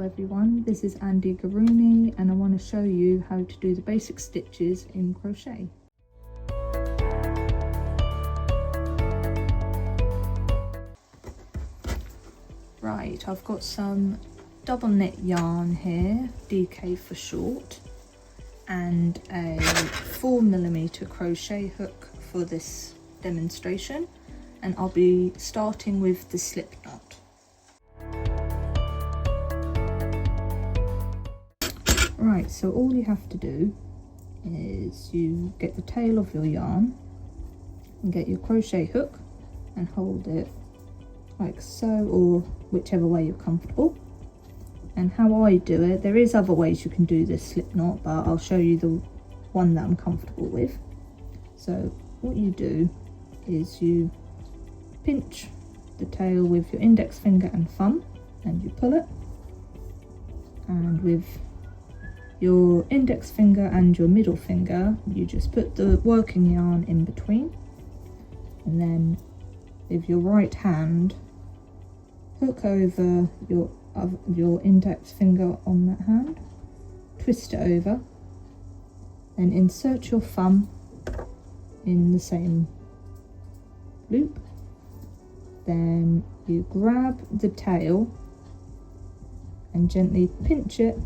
everyone, this is Andie-Gurumi and I want to show you how to do the basic stitches in crochet. Right, I've got some double knit yarn here, DK for short, and a 4mm crochet hook for this demonstration, and I'll be starting with the Slipknot. Right, so all you have to do is you get the tail of your yarn and get your crochet hook and hold it like so, or whichever way you're comfortable. And how I do it, there is other ways you can do this Slipknot, but I'll show you the one that I'm comfortable with. So what you do is you pinch the tail with your index finger and thumb and you pull it, and with your index finger and your middle finger you just put the working yarn in between, and then with your right hand hook over your index finger on that hand, twist it over, then insert your thumb in the same loop, then you grab the tail and gently pinch it,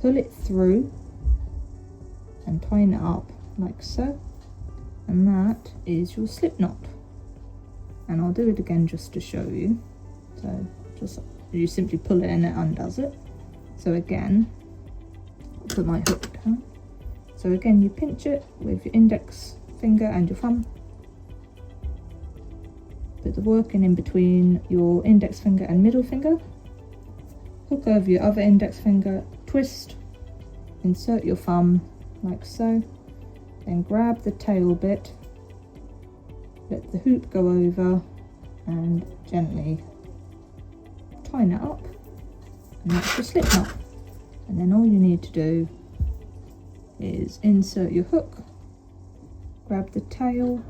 pull it through and tighten it up like so, and that is your Slipknot. And I'll do it again just to show you. So just you simply pull it and it undoes it. So again, I'll put my hook down. So again, you pinch it with your index finger and your thumb, put the working in between your index finger and middle finger, hook over your other index finger, twist, insert your thumb like so, then grab the tail bit, let the hoop go over and gently tighten it up, and that's your Slipknot. And then all you need to do is insert your hook, grab the tail,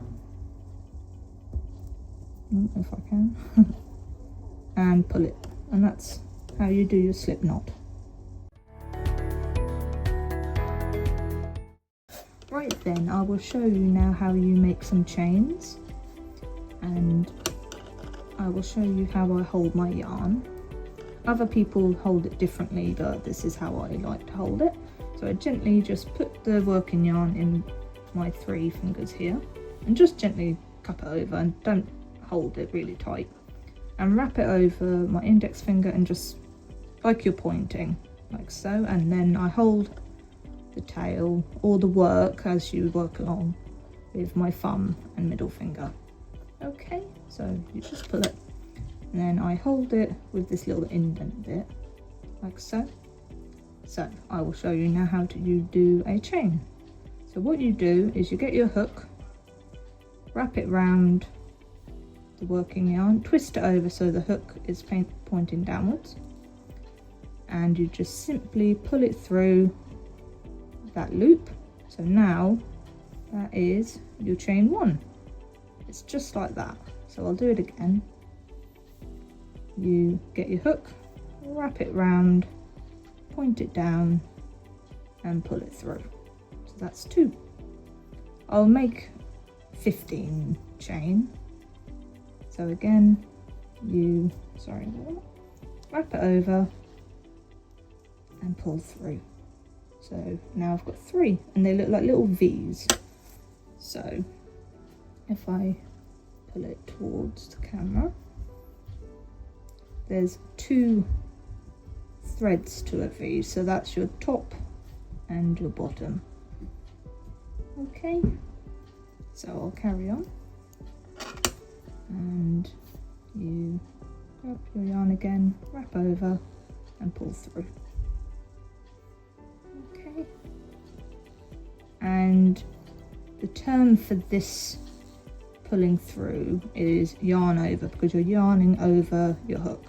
if I can, and pull it, and that's how you do your Slipknot. Right then, I will show you now how you make some chains, and I will show you how I hold my yarn. Other people hold it differently, but this is how I like to hold it. So I gently just put the working yarn in my 3 fingers here and just gently cup it over, and don't hold it really tight, and wrap it over my index finger and just like you're pointing like so, and then I hold the tail or the work as you work along with my thumb and middle finger. Okay, so you just pull it, and then I hold it with this little indent bit like so. So I will show you now how to do a chain. So what you do is you get your hook, wrap it round the working yarn, twist it over so the hook is pointing downwards, and you just simply pull it through that loop. So now that is your chain 1. It's just like that. So I'll do it again. You get your hook, wrap it round, point it down and pull it through. So that's 2. I'll make 15 chain. So again, you wrap it over and pull through. So now I've got 3 and they look like little V's. So if I pull it towards the camera, there's 2 threads to a V, so that's your top and your bottom. Okay, so I'll carry on, and you grab your yarn again, wrap over and pull through. Okay, and the term for this pulling through is yarn over, because you're yarning over your hook.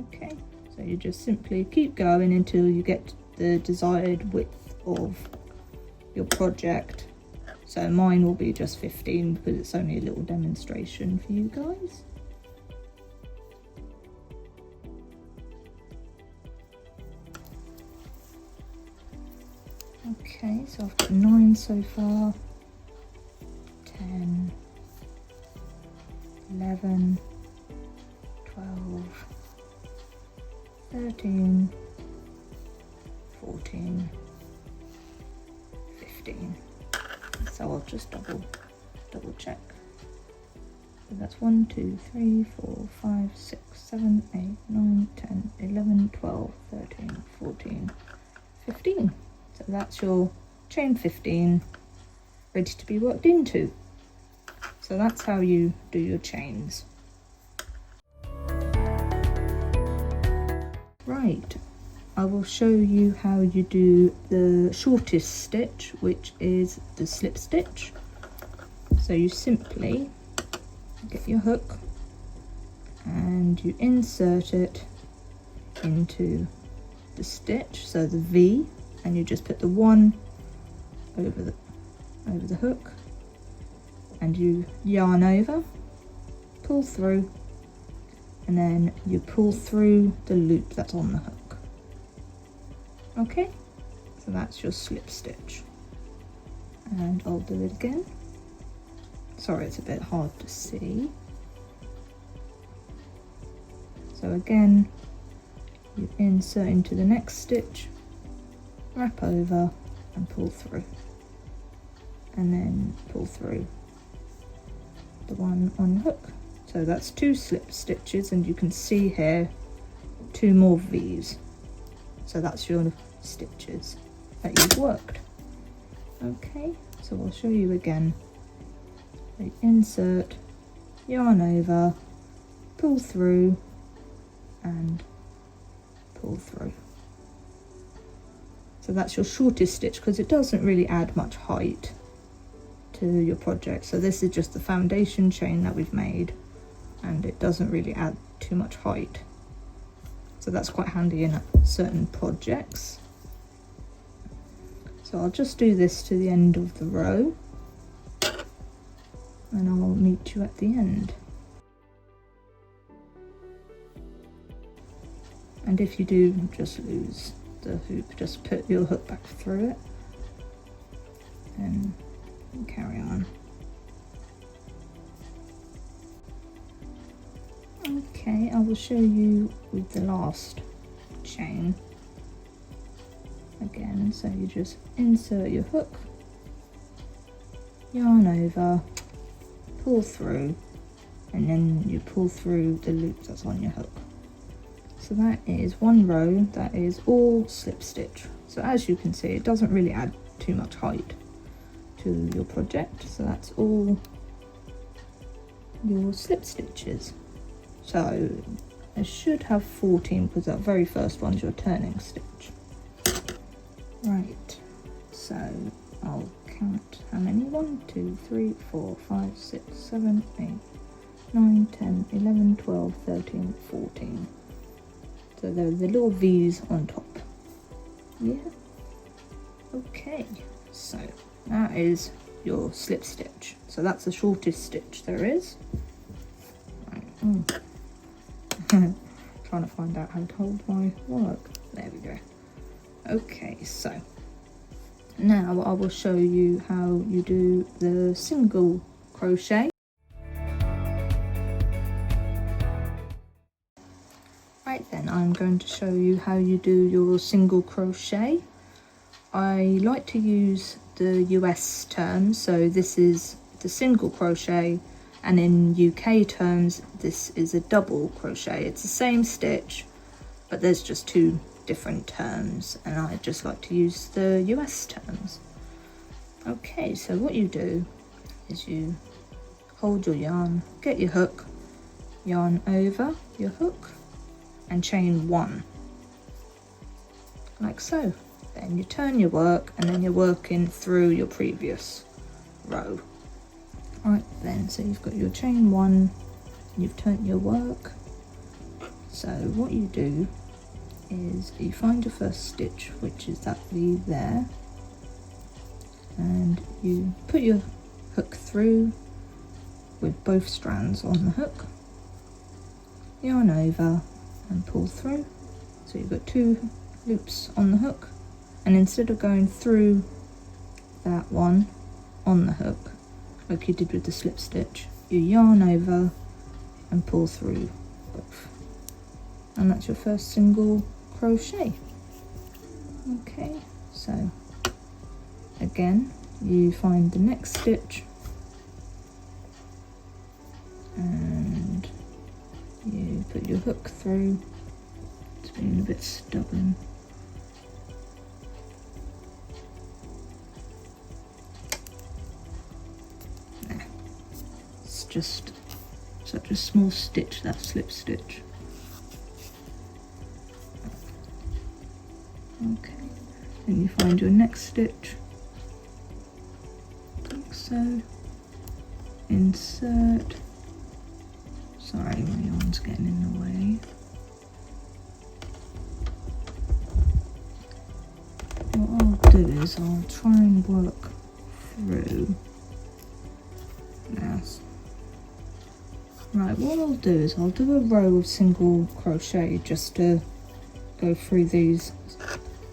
Okay, so you just simply keep going until you get the desired width of your project. So mine will be just 15 because it's only a little demonstration for you guys. Okay, so I've got 9 so far. 10, 11, 12, 13, 14, 15. So I'll just double check. So that's 1, 2, 3, 4, 5, 6, 7, 8, 9, 10, 11, 12, 13, 14, 15. So that's your chain 15 ready to be worked into. So that's how you do your chains. Right, I will show you how you do the shortest stitch, which is the slip stitch. So you simply get your hook and you insert it into the stitch, so the V, and you just put the 1 over the hook, and you yarn over, pull through, and then you pull through the loop that's on the hook. Okay, so that's your slip stitch. And I'll do it again. Sorry, it's a bit hard to see. So again, you insert into the next stitch, wrap over and pull through, and then pull through the one on the hook. So that's 2 slip stitches, and you can see here 2 more V's. So that's your stitches that you've worked. Okay, so I'll show you again. So insert, yarn over, pull through and pull through. So that's your shortest stitch, because it doesn't really add much height to your project. So this is just the foundation chain that we've made, and it doesn't really add too much height. So that's quite handy in certain projects. So I'll just do this to the end of the row, and I'll meet you at the end. And if you do just lose the hoop, just put your hook back through it and carry on. Okay, I will show you with the last chain again. So you just insert your hook, yarn over, pull through, and then you pull through the loop that's on your hook. So that is one row that is all slip stitch. So as you can see, it doesn't really add too much height to your project. So that's all your slip stitches. So I should have 14, because that very first one's your turning stitch. Right, so I'll count how many. 1, 2, 3, 4, 5, 6, 7, 8, 9, 10, 11, 12, 13, 14. So there are the little V's on top. Yeah. Okay, so that is your slip stitch. So that's the shortest stitch there is. Right. Trying to find out how to hold my work. There we go. Okay, so now I will show you how you do the single crochet. Right then, I'm going to show you how you do your single crochet. I like to use the US terms, so this is the single crochet, and in UK terms this is a double crochet. It's the same stitch, but there's just 2 different terms, and I just like to use the US terms. Okay, so what you do is you hold your yarn, get your hook, yarn over your hook, and chain 1, like so. Then you turn your work, and then you're working through your previous row. Right then, so you've got your chain 1, you've turned your work. So what you do is you find your first stitch, which is that V there, and you put your hook through with both strands on the hook, yarn over and pull through. So you've got 2 loops on the hook, and instead of going through that one on the hook like you did with the slip stitch, you yarn over and pull through both, and that's your first single crochet. Okay, so again you find the next stitch and you put your hook through. It's being a bit stubborn. There. It's just such a small stitch, that slip stitch. Okay, then you find your next stitch, like so, insert. Sorry, my yarn's getting in the way. What I'll do is I'll try and work through. Yes. Right, what I'll do is I'll do a row of single crochet just to go through these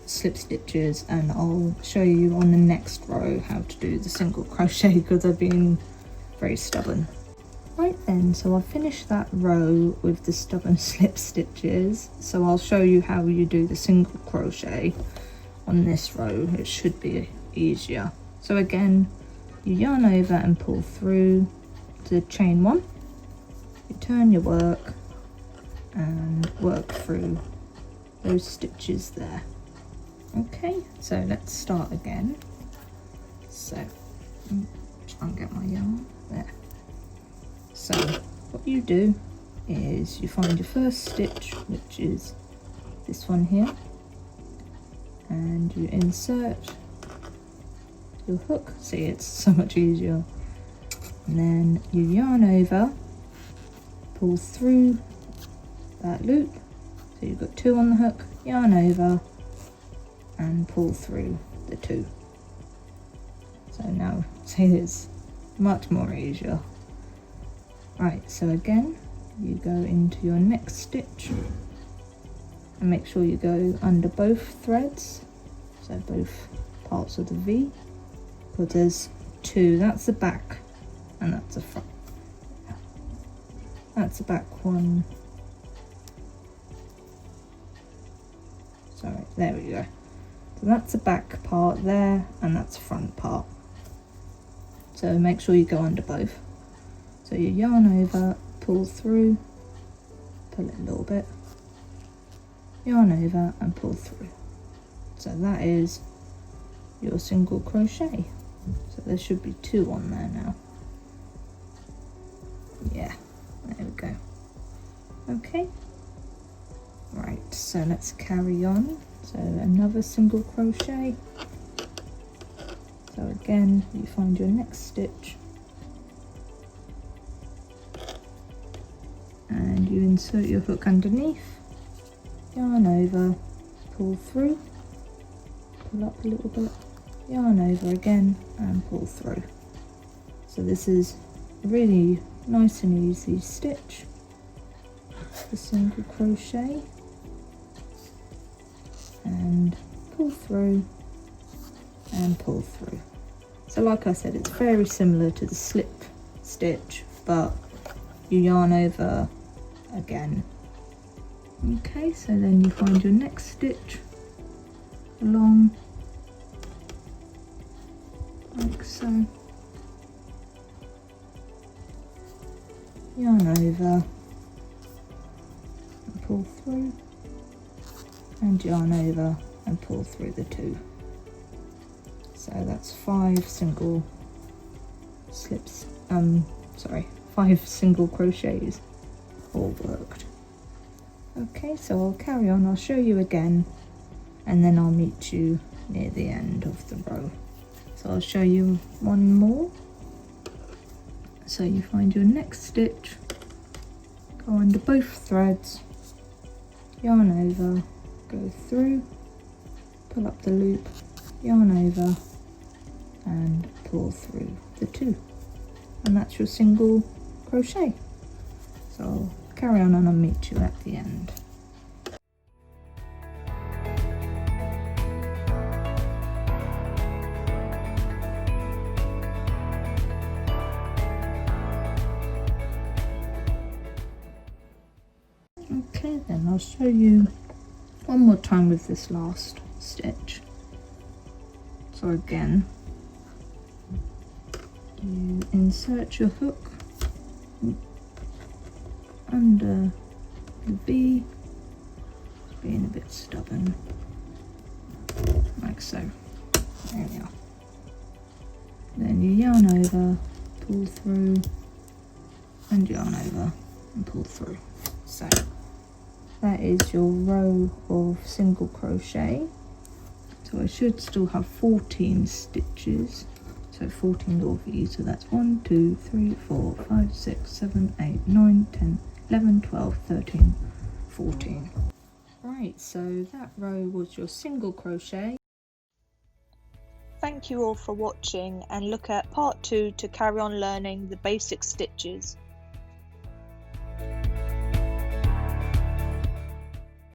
slip stitches, and I'll show you on the next row how to do the single crochet because I've been very stubborn. Right then, so I've finished that row with the stubborn slip stitches, so I'll show you how you do the single crochet on this row. It should be easier. So again, you yarn over and pull through to chain one, you turn your work and work through those stitches there. Okay, so let's start again. So try and get my yarn there. So what you do is you find your first stitch, which is this one here, and you insert your hook. See, it's so much easier. And then you yarn over, pull through that loop, so you've got two on the hook, yarn over and pull through the two. So now see, it's much more easier. Right, so again you go into your next stitch and make sure you go under both threads, so both parts of the V, because there's two. That's the back and that's the front. That's the back one. Sorry, there we go. So that's the back part there and that's the front part. So make sure you go under both. So you yarn over, pull through, pull it a little bit, yarn over and pull through. So that is your single crochet. So there should be two on there now. Yeah, there we go. Okay, right, so let's carry on. So another single crochet. So again, you find your next stitch and you insert your hook underneath, yarn over, pull through, pull up a little bit, yarn over again and pull through. So this is a really nice and easy stitch, the single crochet, and pull through and pull through. So like I said, it's very similar to the slip stitch, but you yarn over again. Okay, so then you find your next stitch along like so, yarn over and pull through, and yarn over and pull through the two. So that's 5 single slips, 5 single crochets all worked. Okay, so I'll carry on, I'll show you again and then I'll meet you near the end of the row. So I'll show you one more. So you find your next stitch, go under both threads, yarn over, go through, pull up the loop, yarn over and pull through the two, and that's your single crochet. So I'll carry on and I'll meet you at the end. Then I'll show you one more time with this last stitch. So again, you insert your hook under the V, being a bit stubborn, like so. There we are. Then you yarn over, pull through, and yarn over and pull through. So that is your row of single crochet. So I should still have 14 stitches, so 14 little V's. So that's 1, 2, 3, 4, 5, 6, 7, 8, 9, 10, 11, 12, 13, 14. Right, so that row was your single crochet. Thank you all for watching, and look at part 2 to carry on learning the basic stitches.